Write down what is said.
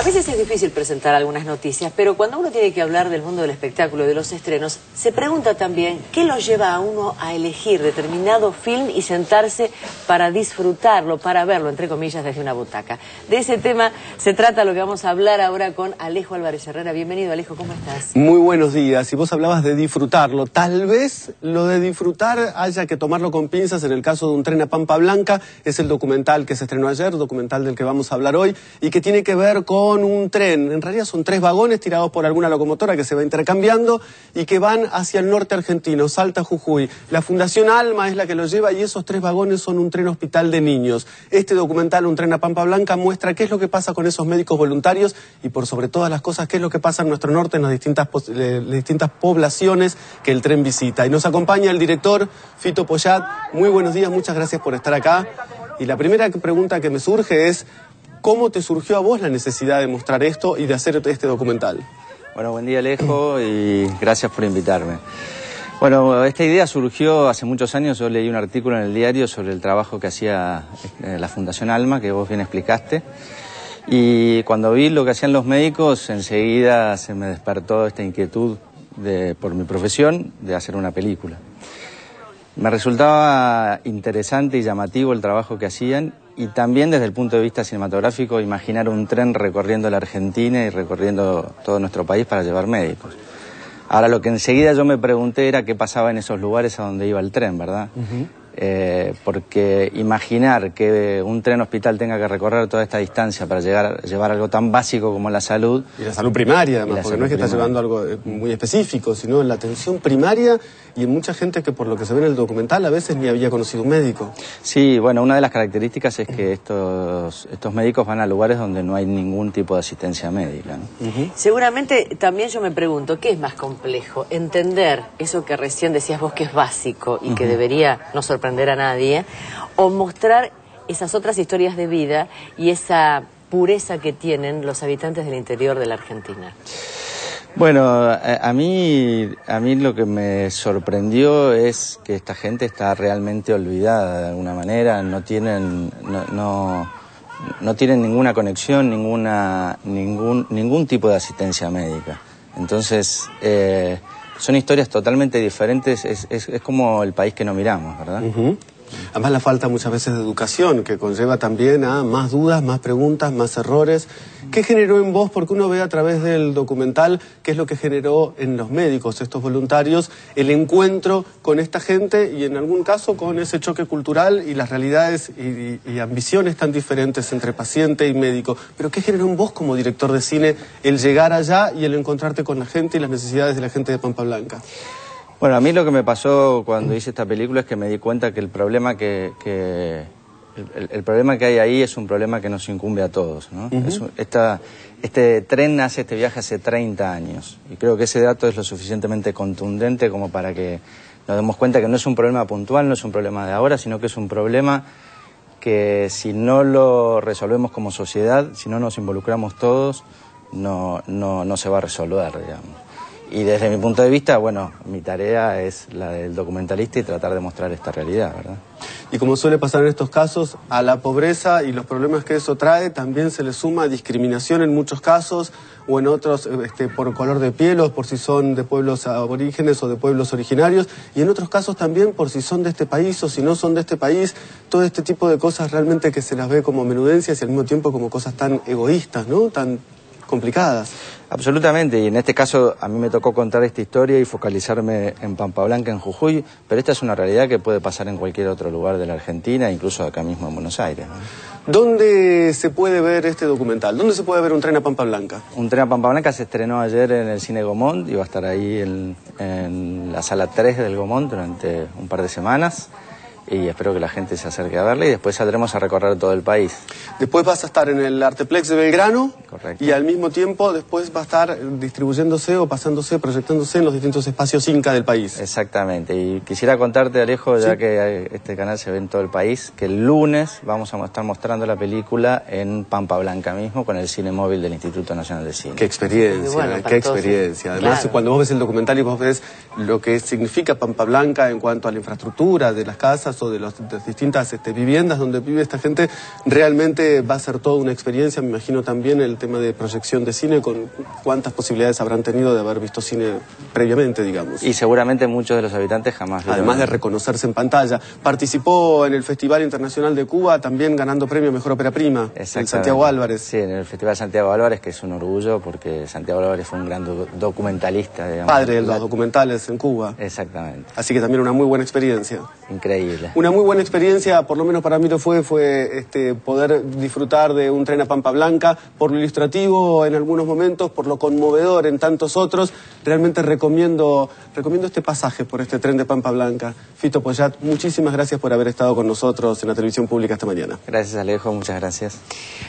veces es difícil presentar algunas noticias, pero cuando uno tiene que hablar del mundo del espectáculo y de los estrenos, se pregunta también qué lo lleva a uno a elegir determinado film y sentarse para disfrutarlo, para verlo, entre comillas, desde una butaca. De ese tema se trata lo que vamos a hablar ahora con Alejo Álvarez Herrera. Bienvenido, Alejo, ¿cómo estás? Muy buenos días. Y vos hablabas de disfrutarlo. Tal vez lo de disfrutar haya que tomarlo con pinzas. En el caso de Un tren a Pampa Blanca, es el documental que se estrenó ayer, documental del que vamos a hablar hoy, y que tiene que ver con un tren. En realidad son 3 vagones tirados por alguna locomotora que se va intercambiando y que van hacia el norte argentino, Salta, Jujuy. La Fundación Alma es la que los lleva y esos 3 vagones son un tren hospital de niños. Este documental, Un tren a Pampa Blanca, muestra qué es lo que pasa con esos médicos voluntarios y, por sobre todas las cosas, qué es lo que pasa en nuestro norte, en las distintas poblaciones que el tren visita. Y nos acompaña el director Fito Poyat. Muy buenos días, muchas gracias por estar acá. Y la primera pregunta que me surge es: ¿cómo te surgió a vos la necesidad de mostrar esto y de hacer este documental? Bueno, buen día, Alejo, y gracias por invitarme. Bueno, esta idea surgió hace muchos años. Yo leí un artículo en el diario sobre el trabajo que hacía la Fundación Alma, que vos bien explicaste. Y cuando vi lo que hacían los médicos, enseguida se me despertó esta inquietud por mi profesión de hacer una película. Me resultaba interesante y llamativo el trabajo que hacían, y también desde el punto de vista cinematográfico imaginar un tren recorriendo la Argentina y recorriendo todo nuestro país para llevar médicos. Ahora, lo que enseguida yo me pregunté era qué pasaba en esos lugares a donde iba el tren, ¿verdad? Porque imaginar que un tren hospital tenga que recorrer toda esta distancia para llevar algo tan básico como la salud... Y la salud primaria, además, porque no es que está llevando algo muy específico, sino en la atención primaria, y en mucha gente que, por lo que se ve en el documental, a veces ni había conocido un médico. Sí, bueno, una de las características es que estos médicos van a lugares donde no hay ningún tipo de asistencia médica, ¿no? Seguramente también yo me pregunto, ¿qué es más complejo? Entender eso que recién decías vos que es básico y que debería no sorprender a nadie, o mostrar esas otras historias de vida y esa pureza que tienen los habitantes del interior de la Argentina. Bueno, a mí lo que me sorprendió es que esta gente está realmente olvidada de alguna manera. No tienen ninguna conexión, ningún tipo de asistencia médica. Entonces, son historias totalmente diferentes. Es como el país que no miramos, ¿verdad? Además, la falta muchas veces de educación, que conlleva también a más dudas, más preguntas, más errores. ¿Qué generó en vos? Porque uno ve a través del documental qué es lo que generó en los médicos, estos voluntarios, el encuentro con esta gente y, en algún caso, con ese choque cultural y las realidades y ambiciones tan diferentes entre paciente y médico. Pero ¿qué generó en vos como director de cine el llegar allá y el encontrarte con la gente y las necesidades de la gente de Pampa Blanca? Bueno, a mí lo que me pasó cuando hice esta película es que me di cuenta que el problema que hay ahí es un problema que nos incumbe a todos, ¿no? Este tren hace este viaje hace 30 años y creo que ese dato es lo suficientemente contundente como para que nos demos cuenta que no es un problema puntual, no es un problema de ahora, sino que es un problema que, si no lo resolvemos como sociedad, si no nos involucramos todos, no se va a resolver, digamos. Y desde mi punto de vista, bueno, mi tarea es la del documentalista y tratar de mostrar esta realidad, ¿verdad? Y como suele pasar en estos casos, a la pobreza y los problemas que eso trae también se le suma discriminación en muchos casos, o en otros por color de piel, o por si son de pueblos aborígenes o de pueblos originarios, y en otros casos también por si son de este país o si no son de este país. Todo este tipo de cosas realmente que se las ve como menudencias y al mismo tiempo como cosas tan egoístas, ¿no? Tan complicadas. Absolutamente, y en este caso a mí me tocó contar esta historia y focalizarme en Pampa Blanca, en Jujuy, pero esta es una realidad que puede pasar en cualquier otro lugar de la Argentina, incluso acá mismo en Buenos Aires, ¿no? ¿Dónde se puede ver este documental? ¿Dónde se puede ver Un tren a Pampa Blanca? Un tren a Pampa Blanca se estrenó ayer en el Cine Gomont y va a estar ahí en la sala 3 del Gomont durante un par de semanas. Y espero que la gente se acerque a verla y después saldremos a recorrer todo el país. Después vas a estar en el Arteplex de Belgrano. Correcto. Y al mismo tiempo después va a estar distribuyéndose o pasándose, proyectándose en los distintos espacios Inca del país. Exactamente. Y quisiera contarte, Alejo, ya que este canal se ve en todo el país, que el lunes vamos a estar mostrando la película en Pampa Blanca mismo con el cine móvil del Instituto Nacional de Cine. Qué experiencia, bueno, qué experiencia. Además, claro, cuando vos ves el documental y vos ves lo que significa Pampa Blanca en cuanto a la infraestructura de las casas o de las distintas viviendas donde vive esta gente, realmente va a ser toda una experiencia. Me imagino también el tema tema de proyección de cine, con cuántas posibilidades habrán tenido de haber visto cine previamente, digamos. Y seguramente muchos de los habitantes jamás. Además de reconocerse en pantalla. Participó en el Festival Internacional de Cuba, también ganando premio Mejor Ópera Prima, en Santiago Álvarez. Sí, en el Festival Santiago Álvarez, que es un orgullo, porque Santiago Álvarez fue un gran documentalista, digamos. Padre de los documentales en Cuba. Exactamente. Así que también una muy buena experiencia. Increíble. Una muy buena experiencia, por lo menos para mí lo fue poder disfrutar de Un tren a Pampa Blanca, por lo ilustrativo en algunos momentos, por lo conmovedor en tantos otros. Realmente recomiendo este pasaje por este tren de Pampa Blanca. Fito Poyat, muchísimas gracias por haber estado con nosotros en la televisión pública esta mañana. Gracias, Alejo, muchas gracias.